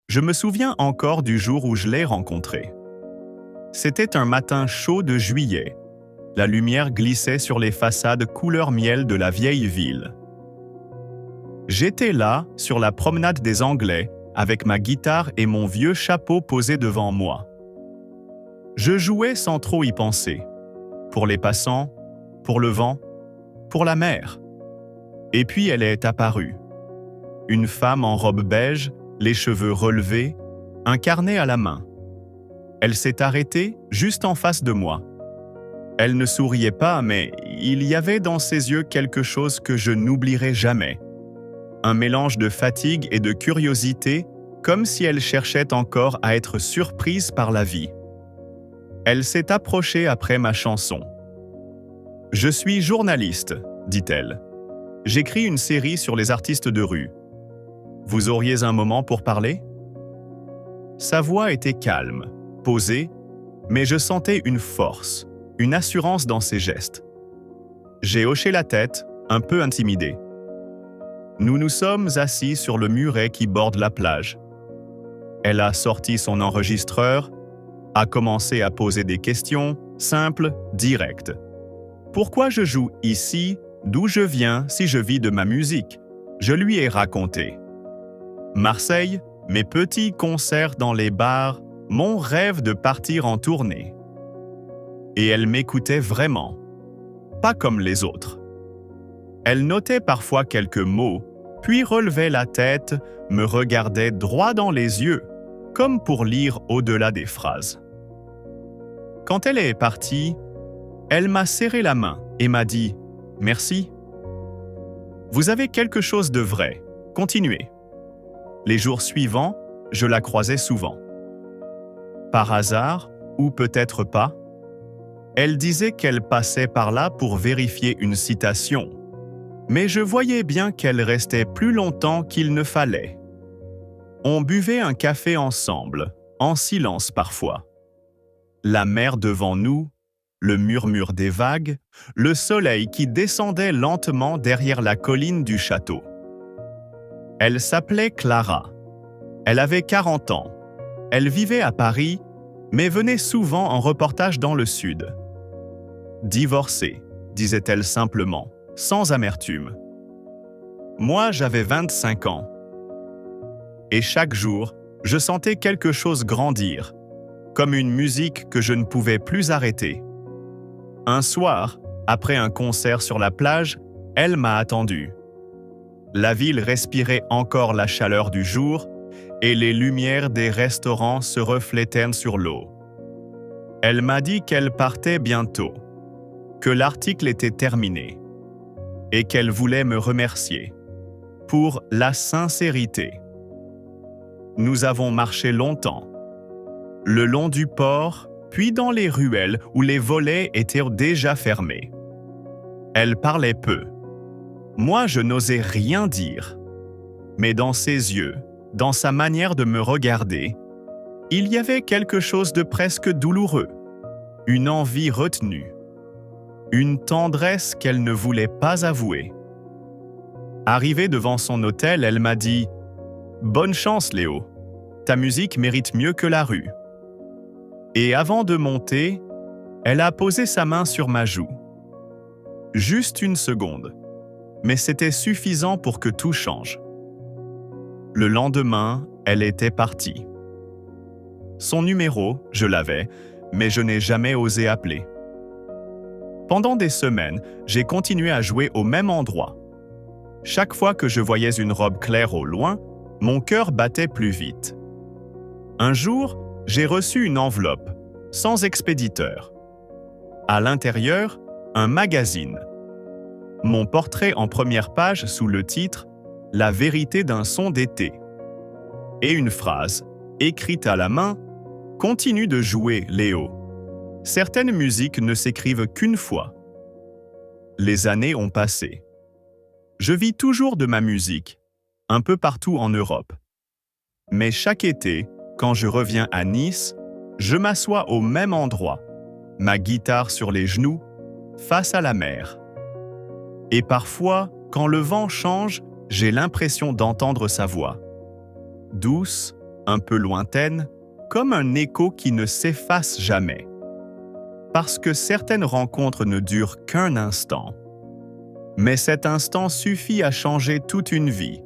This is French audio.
Je me souviens encore du jour où je l'ai rencontré. C'était un matin chaud de juillet. La lumière glissait sur les façades couleur miel de la vieille ville. J'étais là, sur la promenade des Anglais, avec ma guitare et mon vieux chapeau posé devant moi. Je jouais sans trop y penser. Pour les passants, pour le vent, pour la mer. Et puis elle est apparue. Une femme en robe beige, les cheveux relevés, un carnet à la main. Elle s'est arrêtée juste en face de moi. Elle ne souriait pas, mais il y avait dans ses yeux quelque chose que je n'oublierai jamais. Un mélange de fatigue et de curiosité, comme si elle cherchait encore à être surprise par la vie. Elle s'est approchée après ma chanson. « Je suis journaliste », dit-elle. « J'écris une série sur les artistes de rue. Vous auriez un moment pour parler ?» Sa voix était calme, posée, mais je sentais une force, une assurance dans ses gestes. J'ai hoché la tête, un peu intimidé. Nous nous sommes assis sur le muret qui borde la plage. Elle a sorti son enregistreur, a commencé à poser des questions, simples, directes. Pourquoi je joue ici, d'où je viens si je vis de ma musique? Je lui ai raconté. Marseille, mes petits concerts dans les bars, mon rêve de partir en tournée. Et elle m'écoutait vraiment, pas comme les autres. Elle notait parfois quelques mots, puis relevait la tête, me regardait droit dans les yeux, comme pour lire au-delà des phrases. Quand elle est partie, elle m'a serré la main et m'a dit « Merci. Vous avez quelque chose de vrai, continuez. » Les jours suivants, je la croisais souvent. Par hasard, ou peut-être pas, elle disait qu'elle passait par là pour vérifier une citation. Mais je voyais bien qu'elle restait plus longtemps qu'il ne fallait. On buvait un café ensemble, en silence parfois. La mer devant nous, le murmure des vagues, le soleil qui descendait lentement derrière la colline du château. Elle s'appelait Clara. Elle avait 40 ans. Elle vivait à Paris, mais venait souvent en reportage dans le sud. Divorcée, disait-elle simplement, sans amertume. Moi, j'avais 25 ans. Et chaque jour, je sentais quelque chose grandir, comme une musique que je ne pouvais plus arrêter. Un soir, après un concert sur la plage, elle m'a attendu. La ville respirait encore la chaleur du jour et les lumières des restaurants se reflétaient sur l'eau. Elle m'a dit qu'elle partait bientôt, que l'article était terminé et qu'elle voulait me remercier pour la sincérité. Nous avons marché longtemps, le long du port, puis dans les ruelles où les volets étaient déjà fermés. Elle parlait peu. Moi, je n'osais rien dire. Mais dans ses yeux, dans sa manière de me regarder, il y avait quelque chose de presque douloureux, une envie retenue, une tendresse qu'elle ne voulait pas avouer. Arrivée devant son hôtel, elle m'a dit « Bonne chance, Léo. Ta musique mérite mieux que la rue. » Et avant de monter, elle a posé sa main sur ma joue. Juste une seconde, mais c'était suffisant pour que tout change. Le lendemain, elle était partie. Son numéro, je l'avais, mais je n'ai jamais osé appeler. Pendant des semaines, j'ai continué à jouer au même endroit. Chaque fois que je voyais une robe claire au loin, mon cœur battait plus vite. Un jour, j'ai reçu une enveloppe, sans expéditeur. À l'intérieur, un magazine. Mon portrait en première page sous le titre « La vérité d'un son d'été ». Et une phrase, écrite à la main, « Continue de jouer, Léo. Certaines musiques ne s'écrivent qu'une fois. » Les années ont passé. Je vis toujours de ma musique, un peu partout en Europe. Mais chaque été, quand je reviens à Nice, je m'assois au même endroit, ma guitare sur les genoux, face à la mer. Et parfois, quand le vent change, j'ai l'impression d'entendre sa voix. Douce, un peu lointaine, comme un écho qui ne s'efface jamais. Parce que certaines rencontres ne durent qu'un instant. Mais cet instant suffit à changer toute une vie.